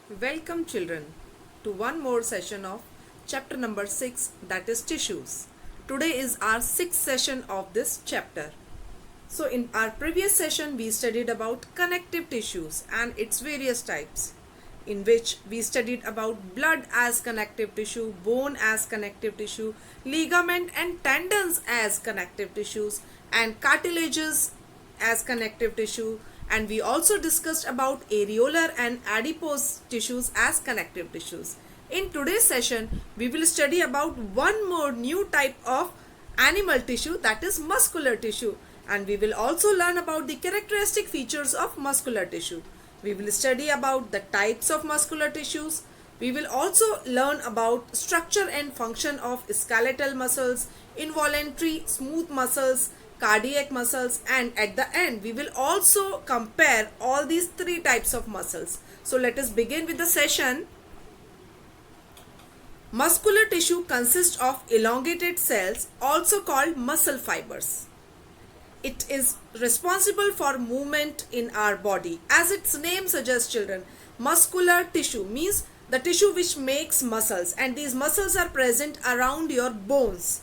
Welcome children to one more session of chapter number 6, that is tissues. Today is our 6th session of this chapter. So in our previous session we studied about connective tissues and its various types, in which we studied about blood as connective tissue, bone as connective tissue, ligament and tendons as connective tissues, and cartilages as connective tissue, and we also discussed about areolar and adipose tissues as connective tissues. In today's session we will study about one more new type of animal tissue, that is muscular tissue, and we will also learn about the characteristic features of muscular tissue. We will study about the types of muscular tissues. We will also learn about structure and function of skeletal muscles, involuntary smooth muscles, cardiac muscles, and at the end we will also compare all these three types of muscles. So let us begin with the session. Muscular tissue consists of elongated cells, also called muscle fibers. It is responsible for movement in our body. As its name suggests, children, muscular tissue means the tissue which makes muscles, and these muscles are present around your bones.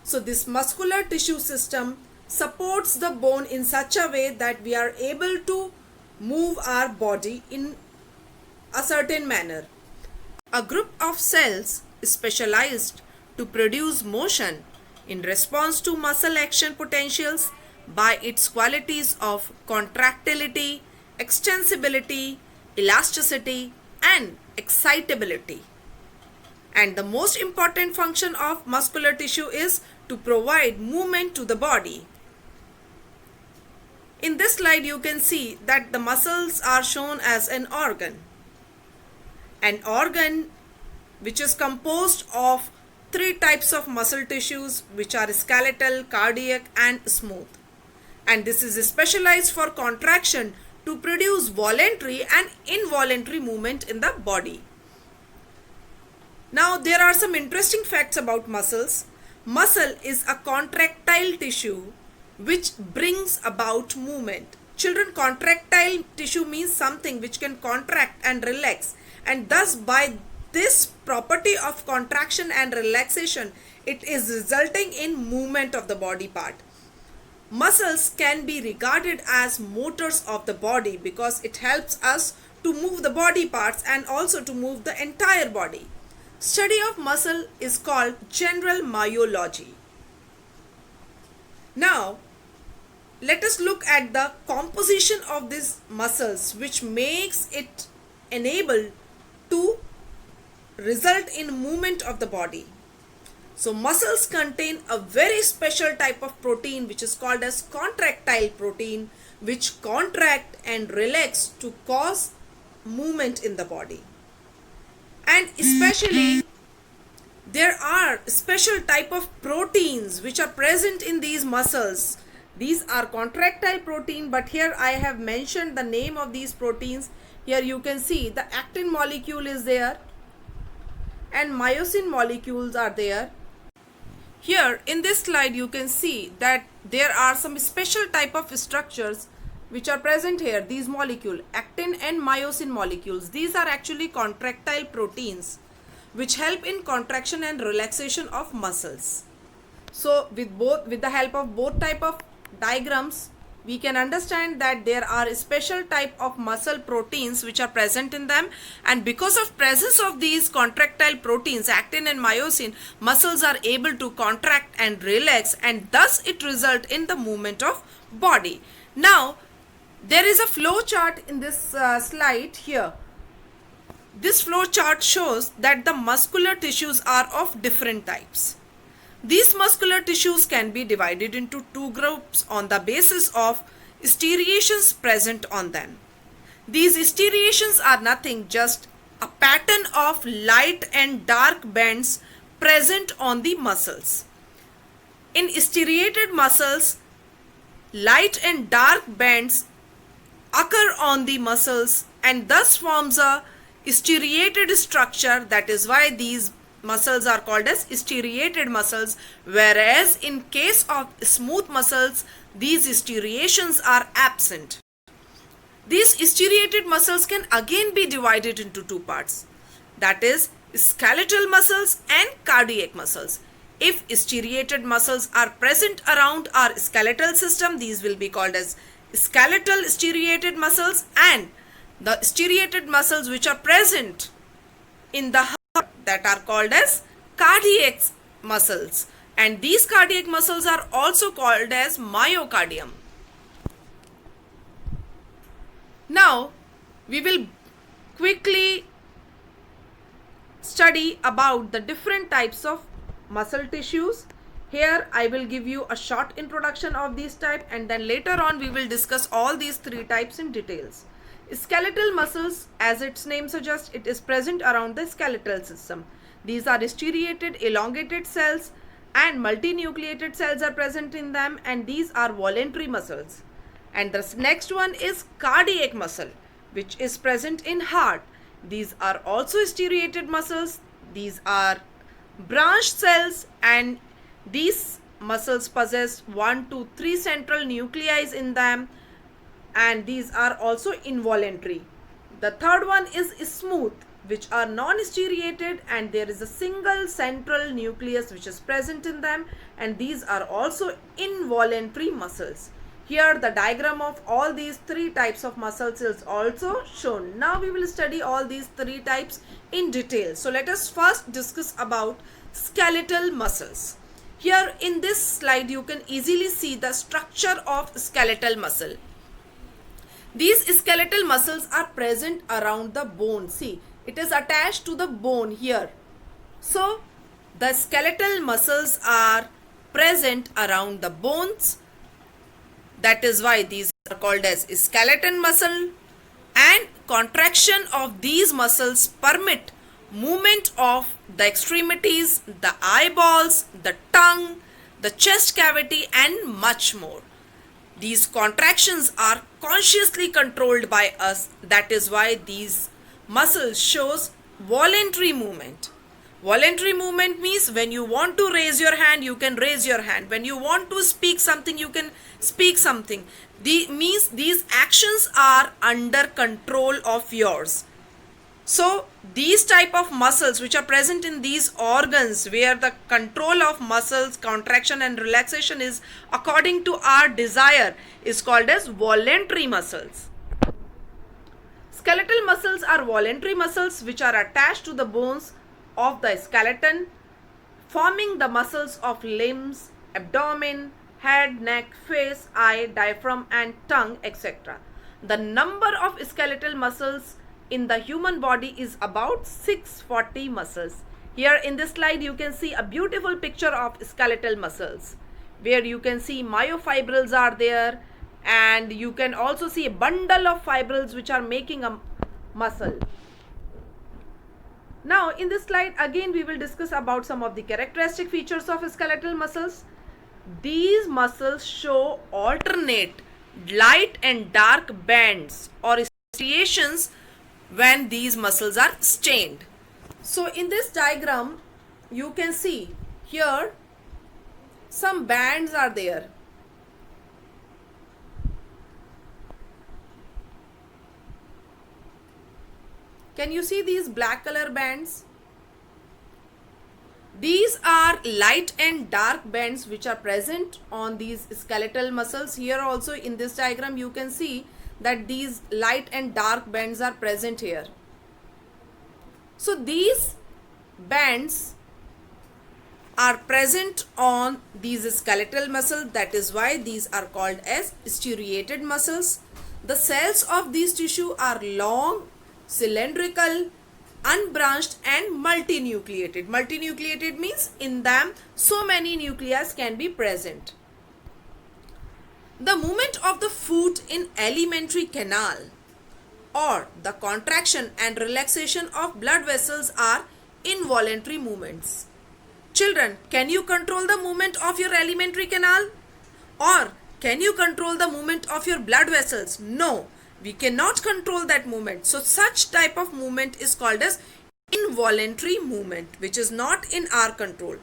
So this muscular tissue system supports the bone in such a way that we are able to move our body in a certain manner. A group of cells is specialized to produce motion in response to muscle action potentials by its qualities of contractility, extensibility, elasticity, and excitability. And the most important function of muscular tissue is to provide movement to the body. In this slide you can see that the muscles are shown as an organ. An organ which is composed of three types of muscle tissues, which are skeletal, cardiac, and smooth. And this is specialized for contraction to produce voluntary and involuntary movement in the body. Now there are some interesting facts about muscles. Muscle is a contractile tissue which brings about movement. Children, contractile tissue means something which can contract and relax, and thus by this property of contraction and relaxation it is resulting in movement of the body part. Muscles can be regarded as motors of the body because it helps us to move the body parts and also to move the entire body. Study of muscle is called general myology. Now let us look at the composition of these muscles, which makes it enable to result in movement of the body. So muscles contain a very special type of protein which is called as contractile protein, which contract and relax to cause movement in the body. And especially there are special type of proteins which are present in these muscles. These are contractile protein, but here I have mentioned the name of these proteins. Here you can see the actin molecule is there and myosin molecules are there. Here in this slide you can see that there are some special type of structures which are present here. These molecules, actin and myosin molecules, these are actually contractile proteins which help in contraction and relaxation of muscles. So with the help of both type of diagrams we can understand that there are special type of muscle proteins which are present in them, and because of presence of these contractile proteins, actin and myosin, muscles are able to contract and relax, and thus it result in the movement of body. Now there is a flow chart in this slide here. This flow chart shows that the muscular tissues are of different types. These muscular tissues can be divided into two groups on the basis of striations present on them. These striations are nothing, just a pattern of light and dark bands present on the muscles. In striated muscles, light and dark bands occur on the muscles and thus forms a striated structure. That is why these muscles are called as striated muscles, whereas in case of smooth muscles these striations are absent. These striated muscles can again be divided into two parts, that is skeletal muscles and cardiac muscles. If striated muscles are present around our skeletal system, these will be called as skeletal striated muscles, and the striated muscles which are present in the heart, that are called as cardiac muscles, and these cardiac muscles are also called as myocardium. Now we will quickly study about the different types of muscle tissues. Here I will give you a short introduction of these type, and then later on we will discuss all these three types in details. Skeletal muscles, as its name suggests, it is present around the skeletal system. These are striated, elongated cells and multinucleated cells are present in them, and these are voluntary muscles. And the next one is cardiac muscle, which is present in heart. These are also striated muscles. These are branched cells, and these muscles possess 1 to 3 central nuclei in them, and these are also involuntary. The third one is smooth, which are non-striated, and there is a single central nucleus which is present in them, and these are also involuntary muscles. Here the diagram of all these three types of muscles is also shown. Now we will study all these three types in detail. So let us first discuss about skeletal muscles. Here in this slide you can easily see the structure of skeletal muscle. These skeletal muscles are present around the bone. See, it is attached to the bone here. So the skeletal muscles are present around the bones. That is why these are called as skeleton muscle, and contraction of these muscles permit movement of the extremities, the eyeballs, the tongue, the chest cavity and much more. These contractions are consciously controlled by us. That is why these muscles shows voluntary movement. Voluntary movement means when you want to raise your hand, you can raise your hand. When you want to speak something, you can speak something. Means these actions are under control of yours. So these type of muscles which are present in these organs, where the control of muscles, contraction and relaxation is according to our desire, is called as voluntary muscles. Skeletal muscles are voluntary muscles which are attached to the bones of the skeleton, forming the muscles of limbs, abdomen, head, neck, face, eye, diaphragm and tongue, etc. The number of skeletal muscles in the human body is about 640 muscles. Here in this slide you can see a beautiful picture of skeletal muscles, where you can see myofibrils are there, and you can also see a bundle of fibrils which are making a muscle. Now in this slide again we will discuss about some of the characteristic features of skeletal muscles. These muscles show alternate light and dark bands or striations when these muscles are strained. So in this diagram you can see here some bands are there. Can you see these black color bands? These are light and dark bands which are present on these skeletal muscles. Here also in this diagram you can see that these light and dark bands are present here. So these bands are present on these skeletal muscles. That is why these are called as striated muscles. The cells of these tissue are long, cylindrical, unbranched and multinucleated. Multinucleated means in them so many nuclei can be present. The movement of the foot in alimentary canal or the contraction and relaxation of blood vessels are involuntary movements. Children, can you control the movement of your alimentary canal? Or can you control the movement of your blood vessels? No, we cannot control that movement. So such type of movement is called as involuntary movement, which is not in our control.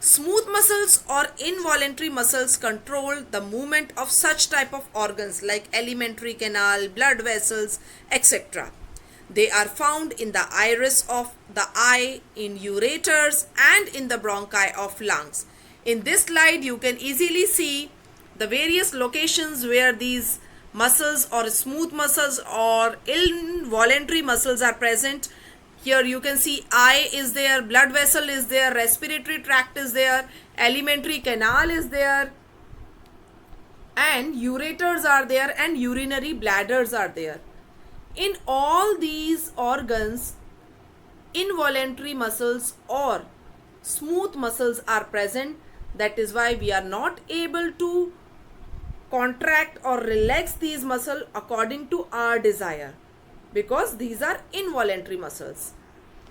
Smooth muscles or involuntary muscles control the movement of such type of organs like alimentary canal, blood vessels, etc. They are found in the iris of the eye, in ureters, and in the bronchi of lungs. In this slide, you can easily see the various locations where these muscles or smooth muscles or involuntary muscles are present. Here you can see eye is there, blood vessel is there, respiratory tract is there, alimentary canal is there, and ureters are there, and urinary bladders are there. In all these organs, involuntary muscles or smooth muscles are present. That is why we are not able to contract or relax these muscles according to our desire, because these are involuntary muscles.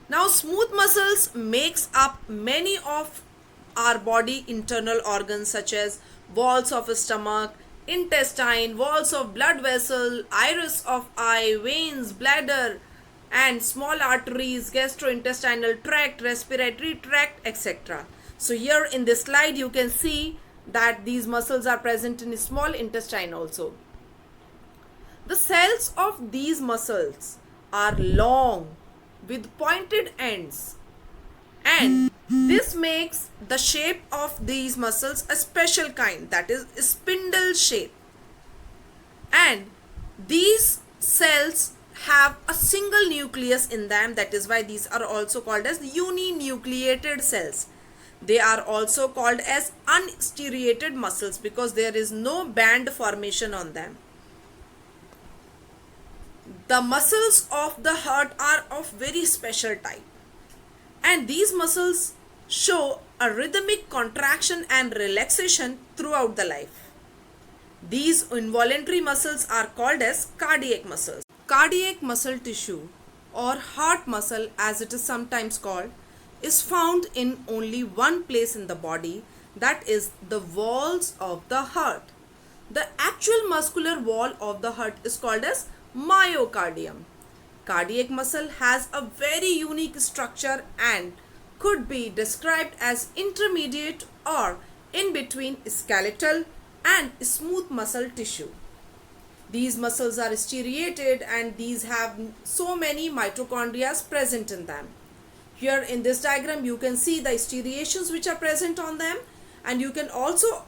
Now smooth muscles makes up many of our body internal organs such as walls of stomach, intestine, walls of blood vessel, iris of eye, veins, bladder, and small arteries, gastrointestinal tract, respiratory tract, etc. So here in this slide you can see that these muscles are present in small intestine also. The cells of these muscles are long with pointed ends, and this makes the shape of these muscles a special kind, that is spindle shape. And these cells have a single nucleus in them. That is why these are also called as uninucleated cells. They are also called as unstriated muscles because there is no band formation on them. The muscles of the heart are of very special type, and these muscles show a rhythmic contraction and relaxation throughout the life. These involuntary muscles are called as cardiac muscles. Cardiac muscle tissue, or heart muscle as it is sometimes called, is found in only one place in the body, that is the walls of the heart. The actual muscular wall of the heart is called as myocardium. Cardiac muscle has a very unique structure and could be described as intermediate or in between skeletal and smooth muscle tissue. These muscles are striated and these have so many mitochondria present in them. Here in this diagram you can see the striations which are present on them, and you can also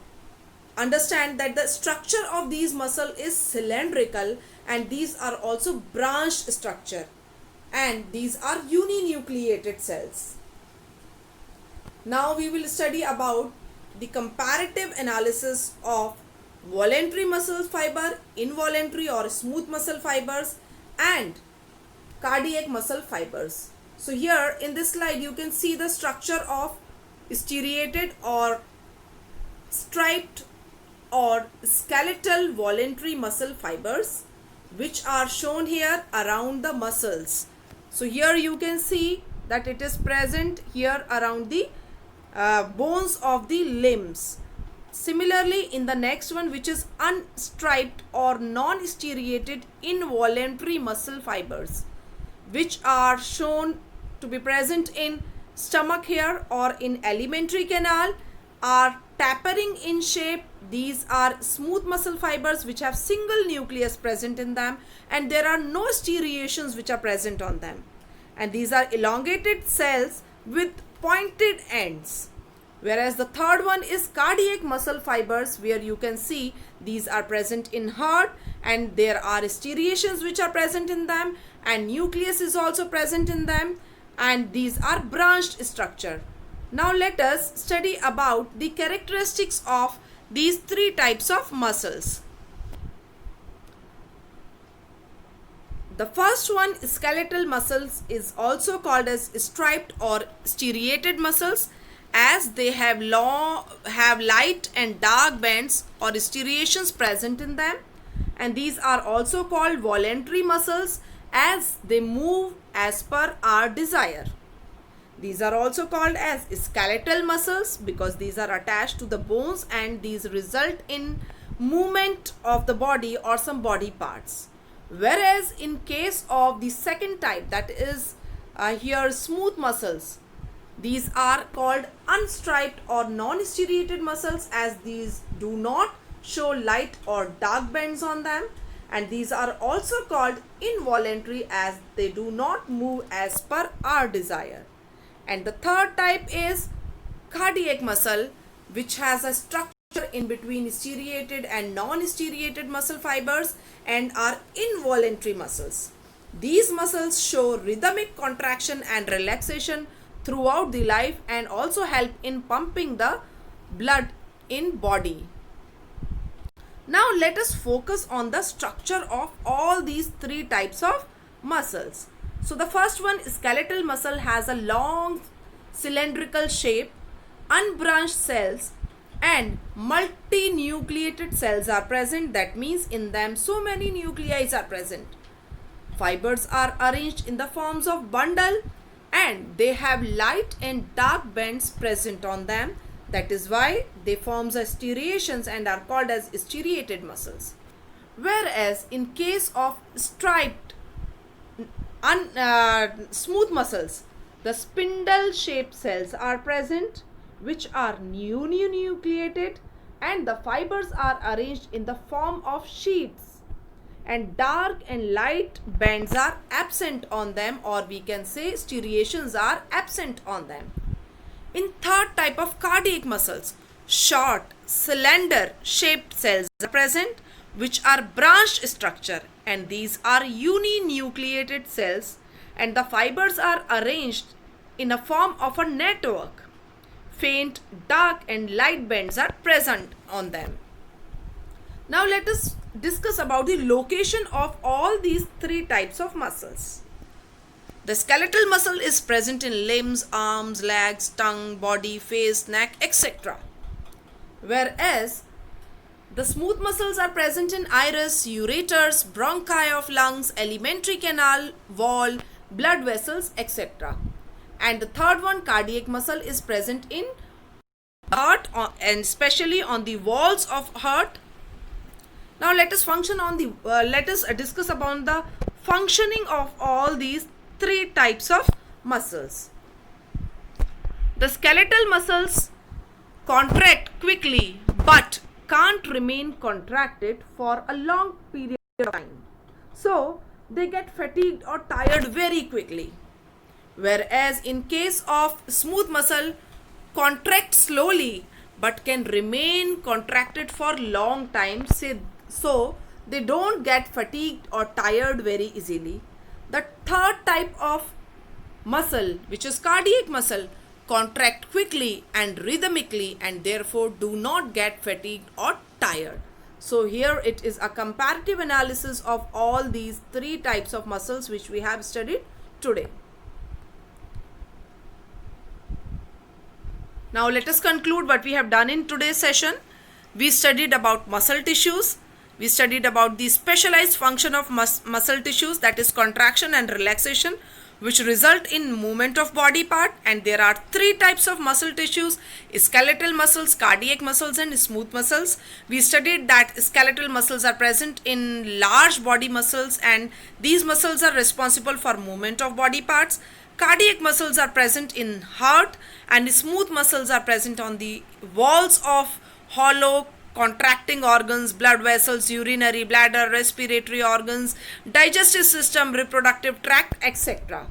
understand that the structure of these muscles is cylindrical, and these are also branched structure, and these are uninucleated cells. Now we will study about the comparative analysis of voluntary muscle fiber, involuntary or smooth muscle fibers, and cardiac muscle fibers. So here in this slide you can see the structure of striated or striped or skeletal voluntary muscle fibers, which are shown here around the muscles. So here you can see that it is present here around the bones of the limbs. Similarly, in the next one, which is unstriped or non-striated involuntary muscle fibers, which are shown to be present in stomach here or in alimentary canal, are tapering in shape. These are smooth muscle fibers which have single nucleus present in them, and there are no striations which are present on them. And these are elongated cells with pointed ends. Whereas the third one is cardiac muscle fibers, where you can see these are present in heart and there are striations which are present in them, and nucleus is also present in them, and these are branched structure. Now let us study about the characteristics of these three types of muscles. The first one, skeletal muscles, is also called as striped or striated muscles, as they have light and dark bands or striations present in them, and these are also called voluntary muscles as they move as per our desire. These are also called as skeletal muscles because these are attached to the bones and these result in movement of the body or some body parts. Whereas in case of the second type, that is here smooth muscles, These are called unstriped or non-striated muscles, as these do not show light or dark bands on them, and these are also called involuntary as they do not move as per our desire. And the third type is cardiac muscle, which has a structure in between striated and non-striated muscle fibers and are involuntary muscles. These muscles show rhythmic contraction and relaxation throughout the life and also help in pumping the blood in body. Now let us focus on the structure of all these three types of muscles. So the first one, skeletal muscle, has a long cylindrical shape, unbranched cells and multinucleated cells are present. That means in them so many nuclei are present. Fibers are arranged in the forms of bundle and they have light and dark bands present on them. That is why they form the striations and are called as striated muscles. Whereas in case of striped smooth muscles, the spindle shaped cells are present which are nucleated and the fibers are arranged in the form of sheets, and dark and light bands are absent on them, or we can say striations are absent on them. In third type of cardiac muscles, short cylinder shaped cells are present which are branched structure, and these are uninucleated cells and the fibers are arranged in a form of a network. Faint dark and light bands are present on them. Now let us discuss about the location of all these three types of muscles. The skeletal muscle is present in limbs, arms, legs, tongue, body, face, neck, etc. Whereas the smooth muscles are present in iris, ureters, bronchi of lungs, alimentary canal, wall, blood vessels, etc. And the third one, cardiac muscle, is present in heart and especially on the walls of heart. Now let us discuss about the functioning of all these three types of muscles. The skeletal muscles contract quickly but can't remain contracted for a long period of time. So they get fatigued or tired very quickly. Whereas in case of smooth muscle, contract slowly but can remain contracted for long time, so they don't get fatigued or tired very easily. The third type of muscle, which is cardiac muscle, contract quickly and rhythmically and therefore do not get fatigued or tired. So here it is a comparative analysis of all these three types of muscles which we have studied today. Now let us conclude what we have done in today's session. We studied about muscle tissues. We studied about the specialized function of muscle tissues, that is contraction and relaxation, which result in movement of body part. And there are three types of muscle tissues: skeletal muscles, cardiac muscles and smooth muscles. We studied that skeletal muscles are present in large body muscles and these muscles are responsible for movement of body parts. Cardiac muscles are present in heart and smooth muscles are present on the walls of hollow contracting organs, blood vessels, urinary bladder, respiratory organs, digestive system, reproductive tract, etc.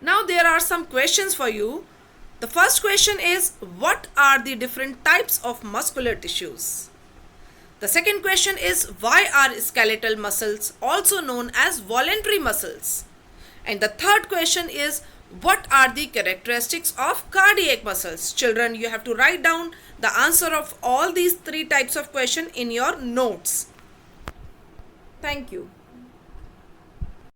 Now there are some questions for you. The first question is, what are the different types of muscular tissues? The second question is, why are skeletal muscles also known as voluntary muscles? And the third question is, what are the characteristics of cardiac muscles? Children, you have to write down the answer of all these three types of questions in your notes. Thank you.